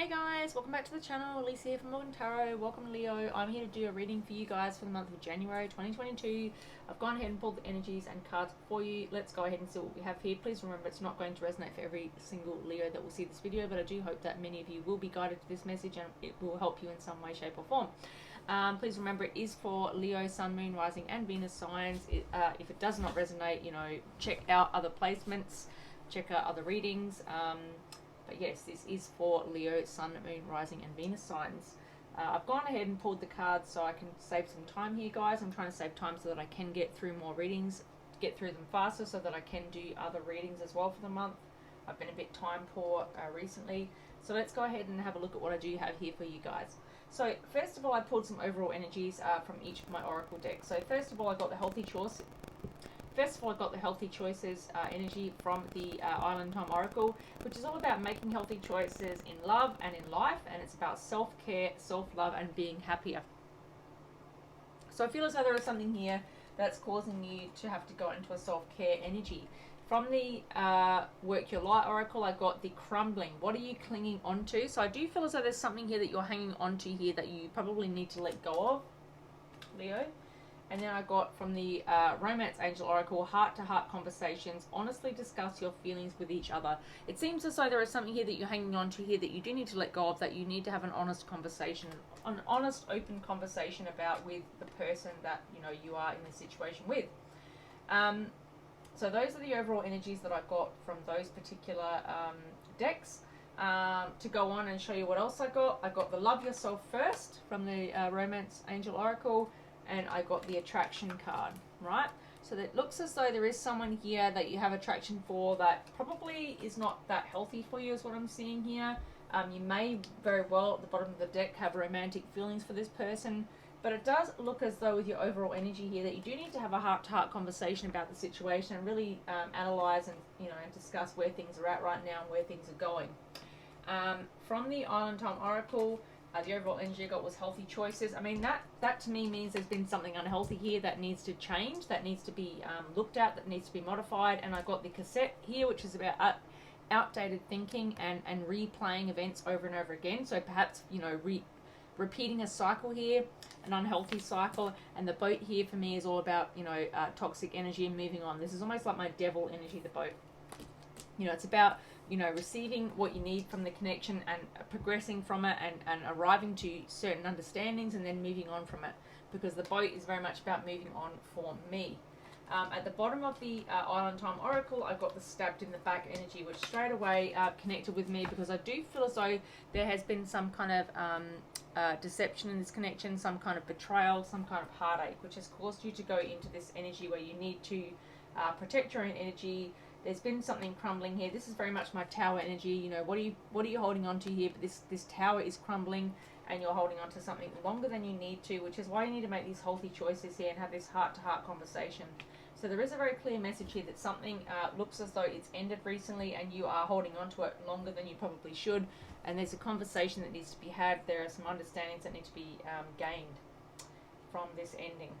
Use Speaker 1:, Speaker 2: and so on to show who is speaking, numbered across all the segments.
Speaker 1: Hey guys, welcome back to the channel. Lisa here from Morgan Tarot. Welcome Leo. I'm here to do a reading for you guys for the month of January 2022. I've gone ahead and pulled the energies and cards for you. Let's go ahead and see what we have here. Please remember it's not going to resonate for every single Leo that will see this video, but I do hope that many of you will be guided to this message and it will help you in some way, shape or form. Please remember it is for Leo, Sun, Moon, Rising and Venus signs. If it does not resonate, check out other placements, check out other readings. But yes, this is for Leo, Sun, Moon, Rising and Venus signs. I've gone ahead and pulled the cards so I can save some time here, guys. I'm trying to save time so that I can get through more readings, get through them faster so that I can do other readings as well for the month. I've been a bit time poor recently. So let's go ahead and have a look at what I do have here for you guys. So first of all, I pulled some overall energies from each of my oracle decks. So first of all, I got the healthy choice. First of all, I got the healthy choices energy from the Island Time Oracle, which is all about making healthy choices in love and in life, and it's about self-care, self-love, and being happier. So I feel as though there is something here that's causing you to have to go into a self-care energy. From the Work Your Light Oracle, I got the crumbling. What are you clinging onto? So I do feel as though there's something here that you're hanging onto here that you probably need to let go of, Leo. And then I got from the Romance Angel Oracle, heart-to-heart conversations. Honestly discuss your feelings with each other. It seems as though there is something here that you're hanging on to here that you do need to let go of, that you need to have an honest conversation, an honest, open conversation about with the person that, you are in this situation with. So those are the overall energies that I got from those particular decks. To go on and show you what else I got the Love Yourself First from the Romance Angel Oracle. And I got the attraction card, right? So that looks as though there is someone here that you have attraction for that probably is not that healthy for you, is what I'm seeing here. You may very well at the bottom of the deck have romantic feelings for this person, but it does look as though with your overall energy here that you do need to have a heart-to-heart conversation about the situation and really analyze and and discuss where things are at right now and where things are going. From the Island Time Oracle, the overall energy I got was healthy choices. I mean, that to me means there's been something unhealthy here that needs to change, that needs to be looked at, that needs to be modified. And I got the cassette here, which is about outdated thinking and replaying events over and over again. So perhaps, repeating a cycle here, an unhealthy cycle. And the boat here for me is all about, toxic energy and moving on. This is almost like my devil energy, the boat. It's about receiving what you need from the connection and progressing from it and arriving to certain understandings and then moving on from it, because the boat is very much about moving on for me. At the bottom of the Island Time Oracle, I got the stabbed in the back energy, which straight away connected with me, because I do feel as though there has been some kind of deception in this connection, some kind of betrayal, some kind of heartache, which has caused you to go into this energy where you need to protect your own energy. There's been something crumbling here. This is very much my tower energy. What are you holding on to here? But this tower is crumbling and you're holding on to something longer than you need to, which is why you need to make these healthy choices here and have this heart-to-heart conversation. So there is a very clear message here that something looks as though it's ended recently and you are holding on to it longer than you probably should. And there's a conversation that needs to be had. There are some understandings that need to be gained from this ending.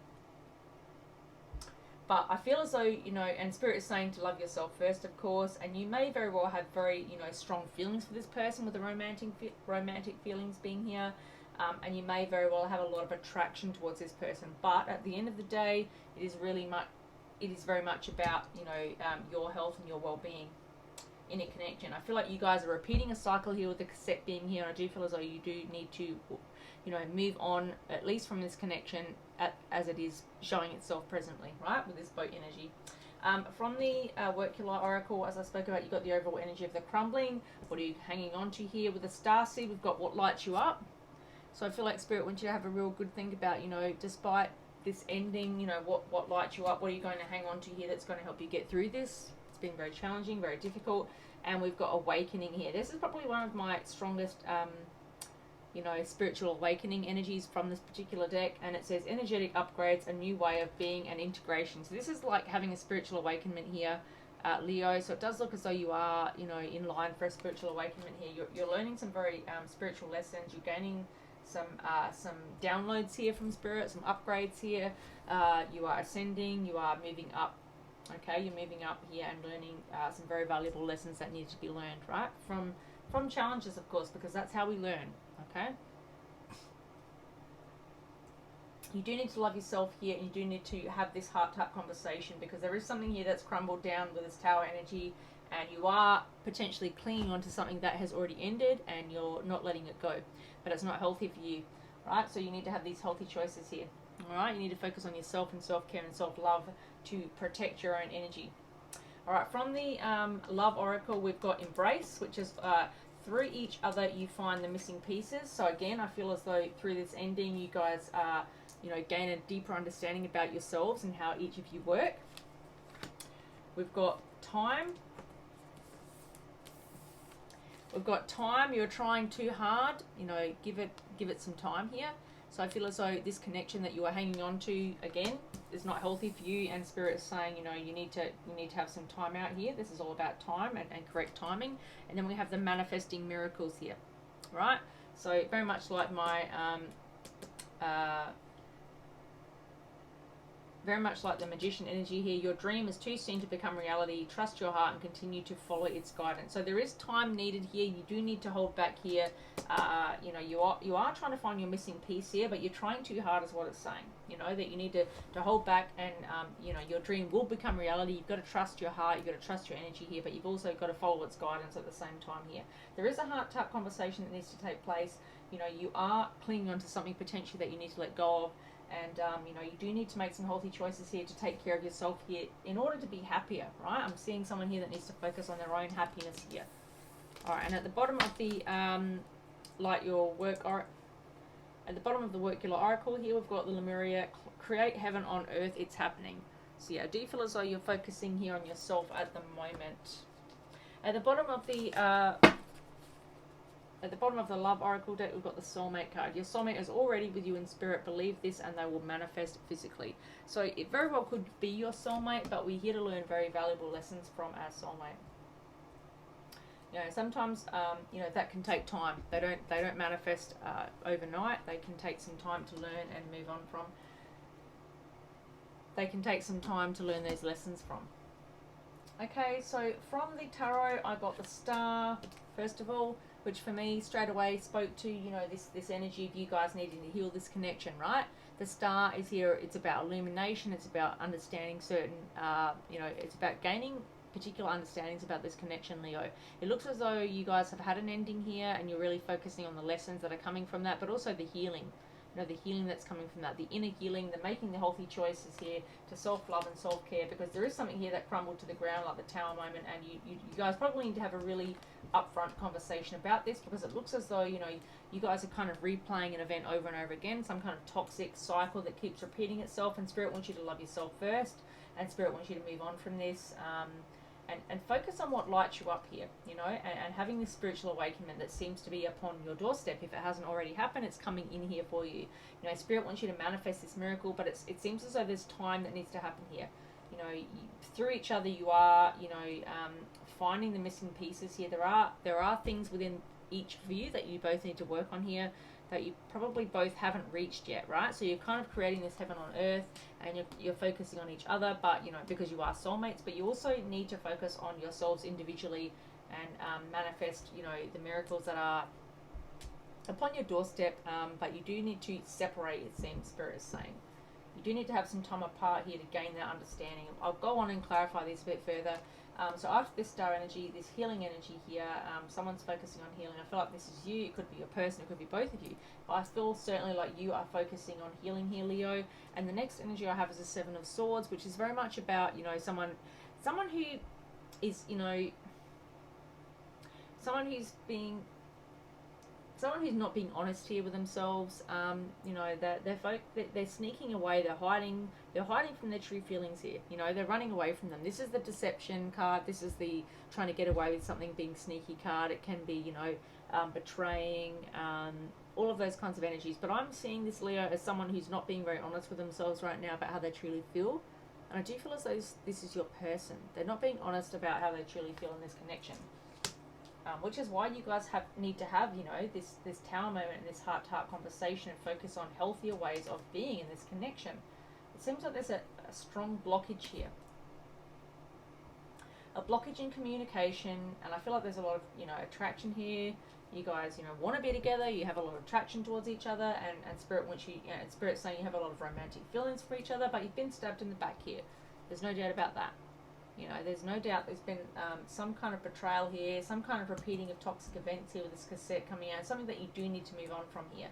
Speaker 1: But I feel as though, and Spirit is saying to love yourself first, of course, and you may very well have very, strong feelings for this person with the romantic feelings being here, and you may very well have a lot of attraction towards this person. But at the end of the day, it is very much about, your health and your well-being in a connection. I feel like you guys are repeating a cycle here with the cassette being here, and I do feel as though you do need to, move on at least from this connection as it is showing itself presently, right, with this boat energy. From the Work Your Light Oracle, as I spoke about, you got the overall energy of the crumbling. What are you hanging on to here? With the starseed, we've got what lights you up. So I feel like Spirit wants you to have a real good think about, despite this ending, what lights you up? What are you going to hang on to here that's going to help you get through this? It's been very challenging, very difficult. And we've got awakening here. This is probably one of my strongest spiritual awakening energies from this particular deck, and it says energetic upgrades, a new way of being, and integration. So this is like having a spiritual awakening here, Leo. So it does look as though you are in line for a spiritual awakening here. You're learning some very spiritual lessons. You're gaining some downloads here from Spirit, some upgrades here. You are ascending, you are moving up. Okay, you're moving up here and learning some very valuable lessons that need to be learned, right, from from challenges, of course, because that's how we learn, okay? You do need to love yourself here, and you do need to have this heart-to-heart conversation, because there is something here that's crumbled down with this Tower energy, and you are potentially clinging on to something that has already ended, and you're not letting it go. But it's not healthy for you, right? So you need to have these healthy choices here, all right? You need to focus on yourself and self-care and self-love to protect your own energy. All right, from the Love Oracle, we've got Embrace, which is through each other you find the missing pieces. So again, I feel as though through this ending, you guys are, gain a deeper understanding about yourselves and how each of you work. We've got Time. We've got Time. You're trying too hard. Give it some time here. So I feel as though this connection that you are hanging on to, again, is not healthy for you, and Spirit is saying, you need to have some time out here. This is all about time and correct timing. And then we have the manifesting miracles here, right? So very much like my very much like the Magician energy here, your dream is too soon to become reality. Trust your heart and continue to follow its guidance. So there is time needed here. You do need to hold back here. You are trying to find your missing piece here, but you're trying too hard is what it's saying. That you need to hold back, and your dream will become reality. You've got to trust your heart. You've got to trust your energy here, but you've also got to follow its guidance at the same time here. There is a heart-to-heart conversation that needs to take place. You are clinging onto something potentially that you need to let go of. And, you do need to make some healthy choices here to take care of yourself here in order to be happier, right? I'm seeing someone here that needs to focus on their own happiness here. All right, and at the bottom of the, at the bottom of the Workular Oracle here, we've got the Lemuria, create heaven on earth, it's happening. So yeah, I do feel as though you're focusing here on yourself at the moment. At the bottom of the Love Oracle deck, we've got the Soulmate card. Your soulmate is already with you in spirit. Believe this and they will manifest physically. So it very well could be your soulmate, but we're here to learn very valuable lessons from our soulmate. Sometimes, that can take time. They don't manifest overnight. They can take some time to learn and move on from. They can take some time to learn these lessons from. Okay, so from the tarot, I got the Star, first of all, which for me straight away spoke to, this energy of you guys needing to heal this connection, right? The Star is here. It's about illumination. It's about understanding certain, it's about gaining particular understandings about this connection, Leo. It looks as though you guys have had an ending here, and you're really focusing on the lessons that are coming from that, but also the healing. The healing that's coming from that, the inner healing, the making the healthy choices here to self-love and self-care, because there is something here that crumbled to the ground like the Tower moment, and you guys probably need to have a really upfront conversation about this, because it looks as though, you guys are kind of replaying an event over and over again, some kind of toxic cycle that keeps repeating itself, and Spirit wants you to love yourself first, and Spirit wants you to move on from this, and focus on what lights you up here, and having this spiritual awakening that seems to be upon your doorstep. If it hasn't already happened, it's coming in here for you. Spirit wants you to manifest this miracle, but it seems as though there's time that needs to happen here. Through each other, you are, finding the missing pieces here. There are things within each of you that you both need to work on here that you probably both haven't reached yet, right? So you're kind of creating this heaven on earth, and you're focusing on each other, but because you are soulmates, but you also need to focus on yourselves individually and manifest the miracles that are upon your doorstep, but you do need to separate, it seems Spirit is saying. You do need to have some time apart here to gain that understanding. I'll go on and clarify this a bit further. So after this Star energy, this healing energy here, someone's focusing on healing. I feel like this is you. It could be a person. It could be both of you. But I feel certainly like you are focusing on healing here, Leo. And the next energy I have is the Seven of Swords, which is very much about, someone who is, someone who's not being honest here with themselves. They're sneaking away. They're hiding from their true feelings here. They're running away from them. This is the deception card. This is the trying to get away with something being sneaky card. It can be, betraying, all of those kinds of energies. But I'm seeing this, Leo, as someone who's not being very honest with themselves right now about how they truly feel. And I do feel as though this is your person. They're not being honest about how they truly feel in this connection. Which is why you guys need to have, this Tower moment and this heart-to-heart conversation and focus on healthier ways of being in this connection. It seems like there's a strong blockage here. a blockage in communication, and I feel like there's a lot of, you know, attraction here. You guys, you know, want to be together. You have a lot of attraction towards each other, and Spirit wants you, you know, Spirit's saying you have a lot of romantic feelings for each other, but you've been stabbed in the back here. There's no doubt about that. You know, there's no doubt there's been some kind of betrayal here, some kind of repeating of toxic events here with this cassette coming out, something that you do need to move on from here.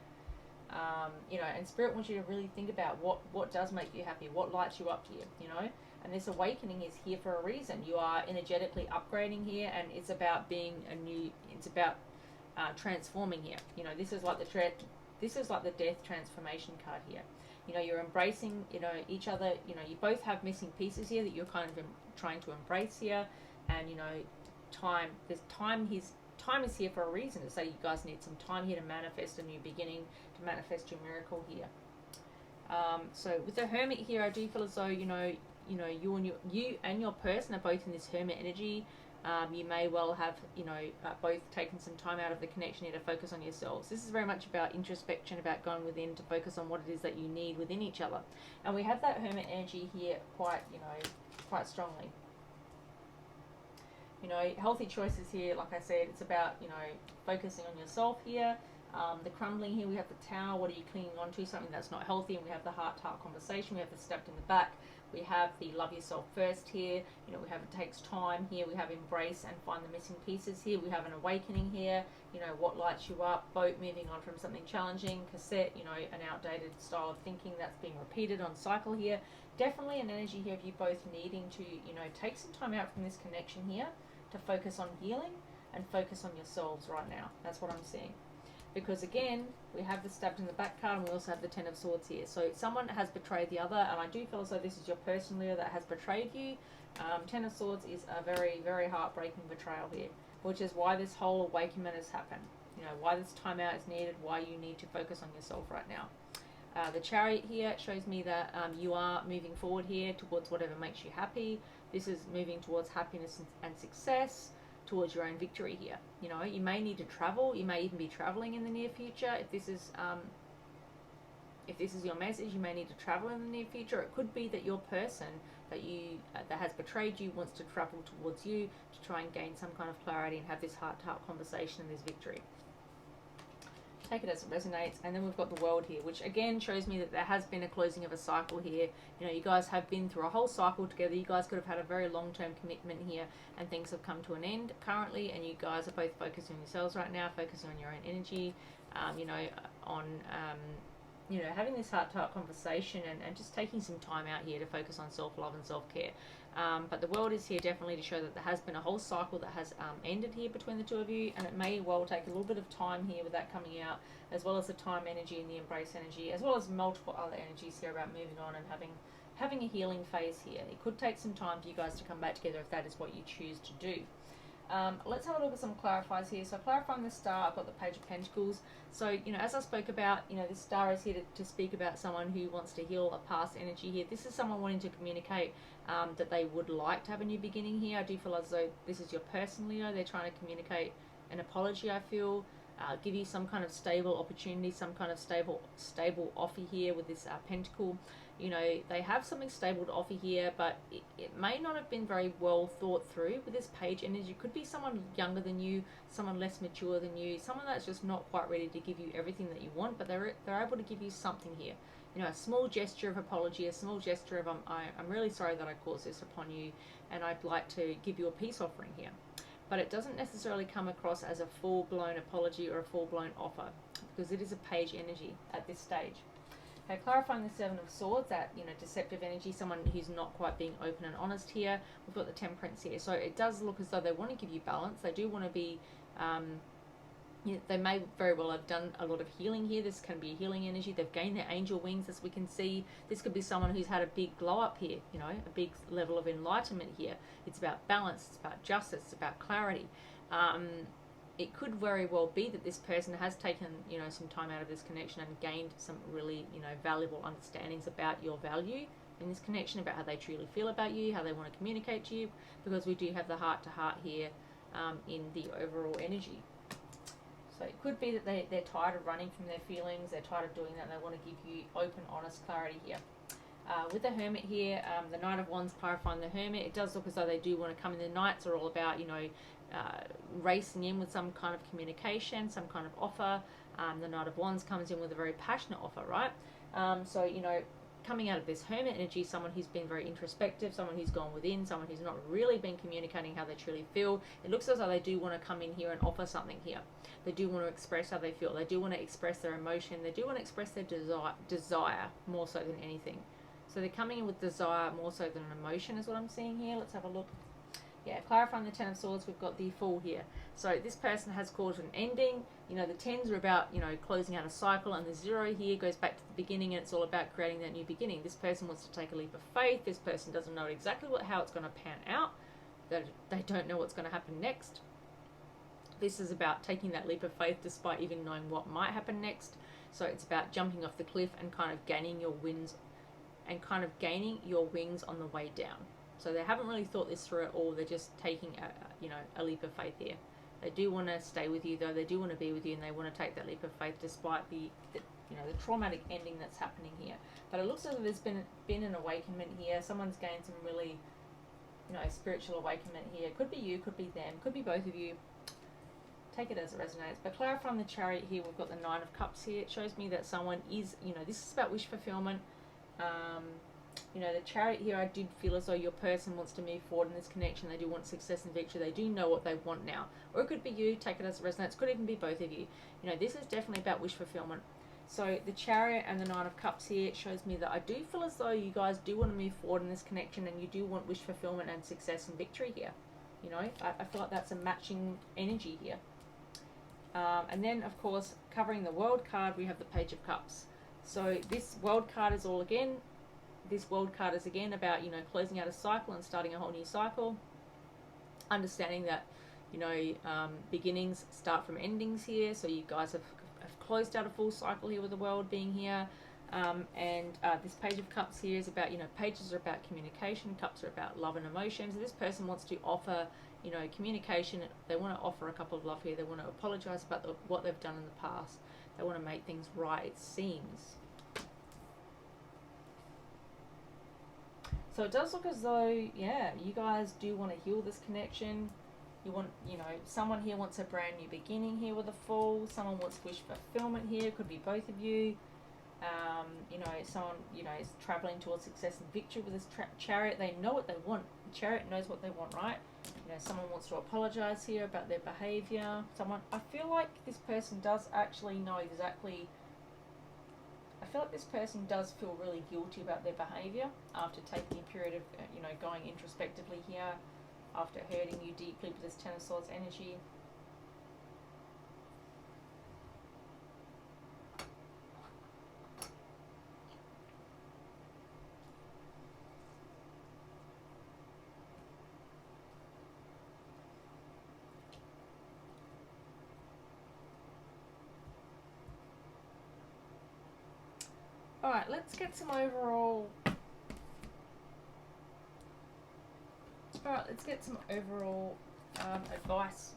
Speaker 1: You know, and Spirit wants you to really think about what does make you happy, what lights you up here, you know. And this awakening is here for a reason. You are energetically upgrading here, and it's about being a new, it's about transforming here. You know, this is like the death transformation card here. You know, you're embracing, you know, each other. You know, you both have missing pieces here that you're kind of trying to embrace here. And, you know, time is here for a reason, to say you guys need some time here to manifest a new beginning, to manifest your miracle here. So with the Hermit here, I do feel as though, you know, you and your person are both in this Hermit energy. You may well have, you know, both taken some time out of the connection here to focus on yourselves. This is very much about introspection, about going within to focus on what it is that you need within each other. And we have that Hermit energy here quite, you know, quite strongly. You know, healthy choices here, like I said, it's about, you know, focusing on yourself here. The crumbling here, we have the Tower. What are you clinging on to? Something that's not healthy. And we have the heart-to-heart conversation. We have the stabbed in the back. We have the love yourself first here. You know, we have it takes time here. We have embrace and find the missing pieces here. We have an awakening here. You know, what lights you up. Boat moving on from something challenging. Cassette, you know, an outdated style of thinking that's being repeated on cycle here. Definitely an energy here of you both needing to, you know, take some time out from this connection here to focus on healing and focus on yourselves right now. That's what I'm seeing. Because again, we have the stabbed in the back card, and we also have the Ten of Swords here. So someone has betrayed the other, and I do feel as though this is your person, Leo, that has betrayed you. Ten of Swords is a very, very heartbreaking betrayal here, which is why this whole awakening has happened. You know, why this time out is needed, why you need to focus on yourself right now. The Chariot here shows me that you are moving forward here towards whatever makes you happy. This is moving towards happiness and success, towards your own victory here. You know, you may need to travel. You may even be traveling in the near future. If this is your message, you may need to travel in the near future. It could be that your person that has betrayed you wants to travel towards you to try and gain some kind of clarity and have this heart-to-heart conversation and this victory. Take it as it resonates. And then we've got the World here, which again shows me that there has been a closing of a cycle here. You know, you guys have been through a whole cycle together. You guys could have had a very long-term commitment here, and things have come to an end currently, and you guys are both focusing on yourselves right now, focusing on your own energy, you know, on you know, having this heart-to-heart conversation and just taking some time out here to focus on self-love and self-care. But the World is here definitely to show that there has been a whole cycle that has ended here between the two of you, and it may well take a little bit of time here with that coming out, as well as the time energy and the embrace energy, as well as multiple other energies here about moving on and having a healing phase here. It could take some time for you guys to come back together if that is what you choose to do. Let's have a look at some clarifiers here. So clarifying the Star, I've got the Page of Pentacles. So, you know, as I spoke about, you know, this Star is here to speak about someone who wants to heal a past energy here. This is someone wanting to communicate that they would like to have a new beginning here. I do feel as though this is your person, Leo. They're trying to communicate an apology, I feel. Give you some kind of stable opportunity, some kind of stable offer here with this Pentacle. You know, they have something stable to offer here, but it may not have been very well thought through with this Page energy. It could be someone younger than you, someone less mature than you, someone that's just not quite ready to give you everything that you want, but they're able to give you something here. You know, a small gesture of apology, a small gesture of I'm really sorry that I caused this upon you, and I'd like to give you a peace offering here. But it doesn't necessarily come across as a full-blown apology or a full-blown offer, because it is a Page energy at this stage. Okay, clarifying the Seven of Swords, that, you know, deceptive energy, someone who's not quite being open and honest here. We've got the Temperance here. So it does look as though they want to give you balance. They do want to be, you know, they may very well have done a lot of healing here. This can be a healing energy. They've gained their angel wings, as we can see. This could be someone who's had a big glow up here, you know, a big level of enlightenment here. It's about balance, it's about justice, it's about clarity. It could very well be that this person has taken, you know, some time out of this connection and gained some really, you know, valuable understandings about your value in this connection, about how they truly feel about you, how they want to communicate to you, because we do have the heart-to-heart here in the overall energy. So it could be that they're tired of running from their feelings, they're tired of doing that, and they want to give you open, honest clarity here. With the Hermit here, the Knight of Wands clarifying the Hermit, it does look as though they do want to come in. The Knights are all about, you know, racing in with some kind of communication, some kind of offer. The Knight of Wands comes in with a very passionate offer, right? So, you know, coming out of this Hermit energy, someone who's been very introspective, someone who's gone within, someone who's not really been communicating how they truly feel. It looks as though they do want to come in here and offer something here. They do want to express how they feel. They do want to express their emotion. They do want to express their desire more so than anything. So they're coming in with desire more so than an emotion is what I'm seeing here. Let's have a look. Yeah, clarifying the Ten of Swords, we've got the Fool here. So this person has caused an ending. You know, the tens are about, you know, closing out a cycle, and the 0 here goes back to the beginning, and it's all about creating that new beginning. This person wants to take a leap of faith. This person doesn't know exactly how it's going to pan out. They don't know what's going to happen next. This is about taking that leap of faith despite even knowing what might happen next. So it's about jumping off the cliff and kind of gaining your wings on the way down. So they haven't really thought this through at all. They're just taking a leap of faith here. They do want to stay with you, though. They do want to be with you, and they want to take that leap of faith despite the traumatic ending that's happening here. But it looks as if there's been an awakenment here. Someone's gained some really, you know, spiritual awakenment here. Could be you, could be them, could be both of you. Take it as it resonates. But clarifying the Chariot here, we've got the 9 of Cups here. It shows me that someone is, you know, this is about wish fulfillment. You know, the Chariot here, I did feel as though your person wants to move forward in this connection. They do want success and victory. They do know what they want now. Or it could be you, take it as it resonates. Could even be both of you. You know, this is definitely about wish fulfillment. So the Chariot and the 9 of Cups here, it shows me that I do feel as though you guys do want to move forward in this connection, and you do want wish fulfillment and success and victory here. You know, I feel like that's a matching energy here. And then, of course, covering the World card, we have the Page of Cups. So this World card is all again. This World card is again about, you know, closing out a cycle and starting a whole new cycle. Understanding that, you know, beginnings start from endings here. So you guys have closed out a full cycle here with the World being here. This Page of Cups here is about, you know, pages are about communication. Cups are about love and emotions. So this person wants to offer, you know, communication. They want to offer a couple of love here. They want to apologize about what they've done in the past. They want to make things right, it seems. So it does look as though, yeah, you guys do want to heal this connection. You want, you know, someone here wants a brand new beginning here with a Fool. Someone wants wish fulfillment here. Could be both of you. You know, someone, you know, is traveling towards success and victory with this Chariot. They know what they want. The Chariot knows what they want, right? You know, someone wants to apologize here about their behavior. I feel like this person does actually know exactly. I feel like this person does feel really guilty about their behavior after taking a period of, you know, going introspectively here, after hurting you deeply with this Ten of Swords energy. Alright, let's get some overall... advice.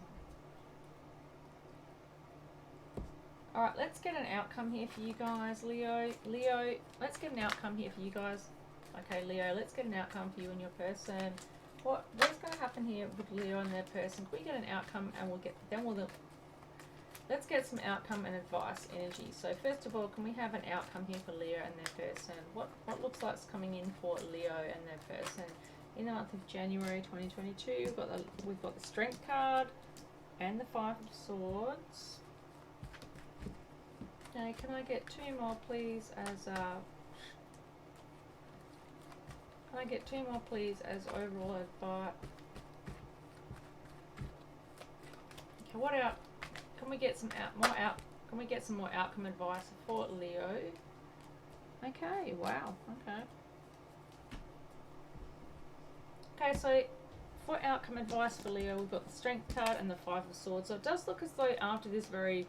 Speaker 1: Alright, let's get an outcome here for you guys, Leo. Leo, let's get an outcome here for you guys. Okay, Leo, let's get an outcome for you and your person. What's going to happen here with Leo and their person? Can we get an outcome and let's get some outcome and advice energy. So first of all, can we have an outcome here for Leo and their person? What looks like is coming in for Leo and their person in the month of January 2022? We've got the Strength card and the 5 of Swords. Okay, can I get 2 more please as overall advice? Okay, what out? Can we get some more outcome advice for Leo? Okay, wow. Okay, so for outcome advice for Leo, we've got the Strength card and the 5 of Swords. So it does look as though after this very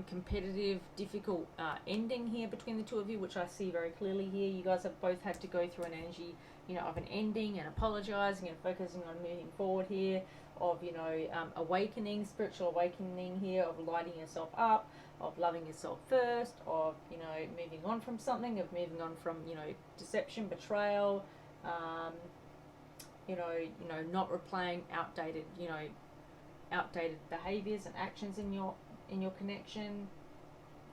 Speaker 1: competitive, difficult ending here between the two of you, which I see very clearly here, you guys have both had to go through an energy, you know, of an ending and apologizing and focusing on moving forward here, of, you know, awakening, spiritual awakening here, of lighting yourself up, of loving yourself first, of, you know, moving on from something, of moving on from, you know, deception, betrayal, you know, not replaying outdated, you know, outdated behaviors and actions in your connection.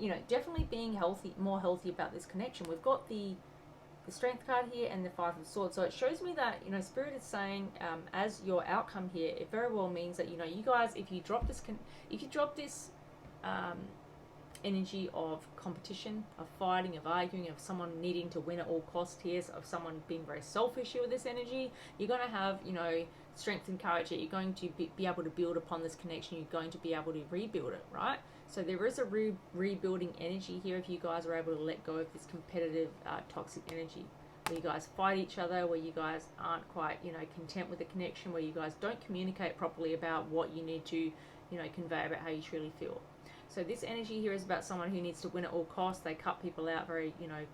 Speaker 1: You know, definitely being more healthy about this connection. We've got the Strength card here and the Five of Swords. So it shows me that, you know, Spirit is saying, as your outcome here, it very well means that, you know, you guys, if you drop this energy of competition, of fighting, of arguing, of someone needing to win at all cost here, of someone being very selfish here with this energy, you're going to have, you know, strength and courage here. You're going to be able to build upon this connection. You're going to be able to rebuild it, right? So there is a rebuilding energy here if you guys are able to let go of this competitive, toxic energy, where you guys fight each other, where you guys aren't quite, you know, content with the connection, where you guys don't communicate properly about what you need to, you know, convey about how you truly feel. So this energy here is about someone who needs to win at all costs. They cut people out very, you know,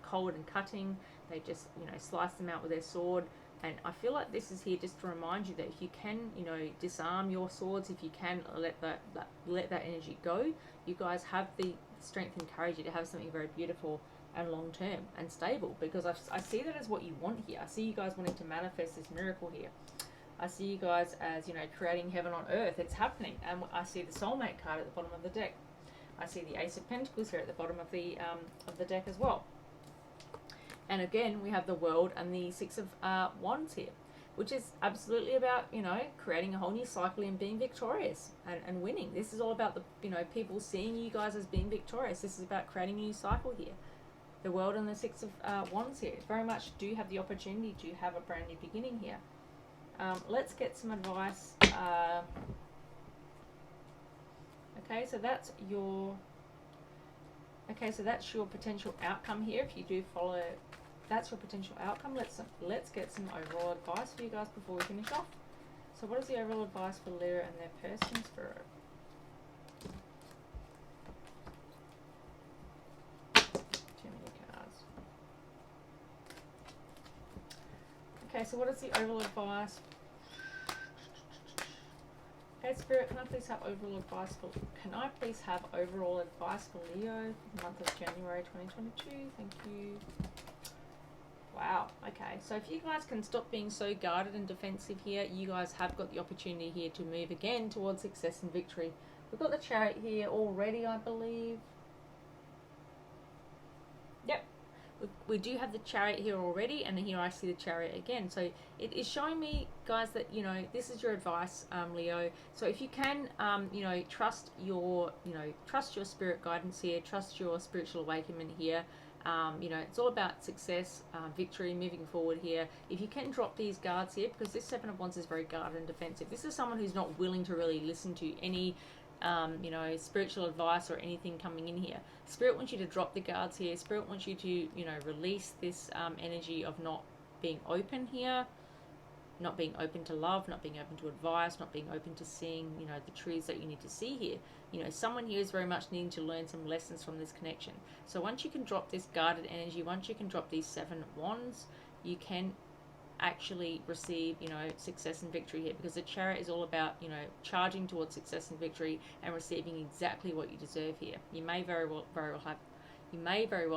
Speaker 1: cold and cutting. They just, you know, slice them out with their sword. And I feel like this is here just to remind you that if you can, you know, disarm your swords, if you can let that energy go, you guys have the strength and courage to have something very beautiful and long term and stable. Because I see that as what you want here. I see you guys wanting to manifest this miracle here. I see you guys as, you know, creating heaven on earth. It's happening. And I see the soulmate card at the bottom of the deck. I see the Ace of Pentacles here at the bottom of the deck as well. And again, we have the World and the Six of Wands here, which is absolutely about, you know, creating a whole new cycle and being victorious and winning. This is all about the, you know, people seeing you guys as being victorious. This is about creating a new cycle here. The World and the Six of Wands here very much do have the opportunity to have a brand new beginning here. Let's get some advice. Okay, so that's your potential outcome here. If you do follow, that's your potential outcome. Let's get some overall advice for you guys before we finish off. So what is the overall advice for Leo and their person, Spirit? Too many cards. Okay, so what is the overall advice? Okay, Spirit, can I please have overall advice for Leo for the month of January 2022? Thank you. Wow. Okay, so if you guys can stop being so guarded and defensive here, you guys have got the opportunity here to move again towards success and victory. We've got the Chariot here already, I believe. Yep. We do have the Chariot here already, and here I see the Chariot again. So it is showing me, guys, that, you know, this is your advice, Leo. So if you can, you know, trust your spirit guidance here, trust your spiritual awakening here. You know, it's all about success, victory, moving forward here. If you can drop these guards here, because this Seven of Wands is very guarded and defensive. This is someone who's not willing to really listen to any you know, spiritual advice or anything coming in here. Spirit wants you to drop the guards here. Spirit wants you to, you know, release this energy of not being open here, not being open to love, not being open to advice, not being open to seeing, you know, the truths that you need to see here. You know, someone here is very much needing to learn some lessons from this connection. So once you can drop this guarded energy, once you can drop these Seven Wands, you can actually receive, you know, success and victory here, because the Chariot is all about, you know, charging towards success and victory and receiving exactly what you deserve here. You may very well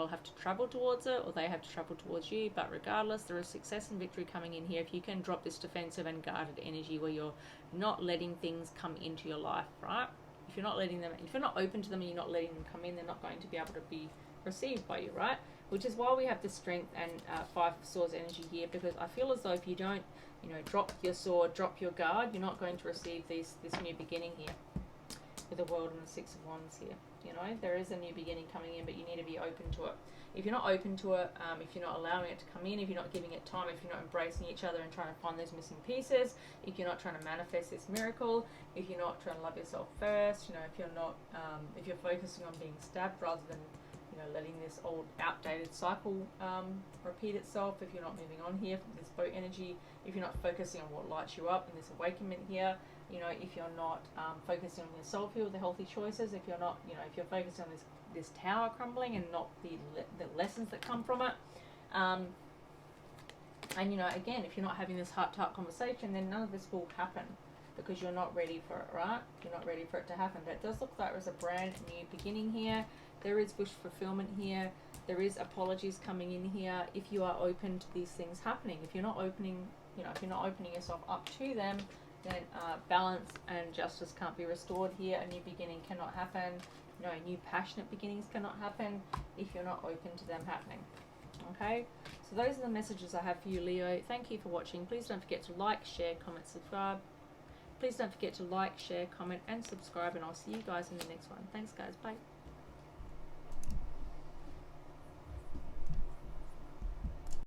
Speaker 1: have to travel towards it, or they have to travel towards you, but regardless, there is success and victory coming in here if you can drop this defensive and guarded energy where you're not letting things come into your life, right? If you're not letting them, if you're not open to them and you're not letting them come in, they're not going to be able to be received by you, right? Which is why we have the Strength and Five of Swords energy here, because I feel as though if you don't, you know, drop your sword, drop your guard, you're not going to receive this new beginning here with the World and the Six of Wands here. You know, there is a new beginning coming in, but you need to be open to it. If you're not open to it, if you're not allowing it to come in, if you're not giving it time, if you're not embracing each other and trying to find those missing pieces, if you're not trying to manifest this miracle, if you're not trying to love yourself first, you know, if you're not, if you're focusing on being stabbed rather than, you know, letting this old outdated cycle repeat itself, if you're not moving on here from this boat energy, if you're not focusing on what lights you up in this awakenment here, you know, if you're not focusing on yourself here with the healthy choices, if you're not, you know, if you're focusing on this tower crumbling and not the lessons that come from it, and, you know, again, if you're not having this heart-to-heart conversation, then none of this will happen. because you're not ready for it, right? You're not ready for it to happen. But it does look like there's a brand new beginning here. There is wish fulfillment here. There is apologies coming in here if you are open to these things happening. If you're not opening, you know, if you're not opening yourself up to them, then balance and justice can't be restored here. A new beginning cannot happen. You know, new passionate beginnings cannot happen if you're not open to them happening. Okay, so those are the messages I have for you, Leo. Thank you for watching. Please don't forget to like, share, comment, subscribe. Please don't forget to like, share, comment, and subscribe, and I'll see you guys in the next one. Thanks, guys. Bye.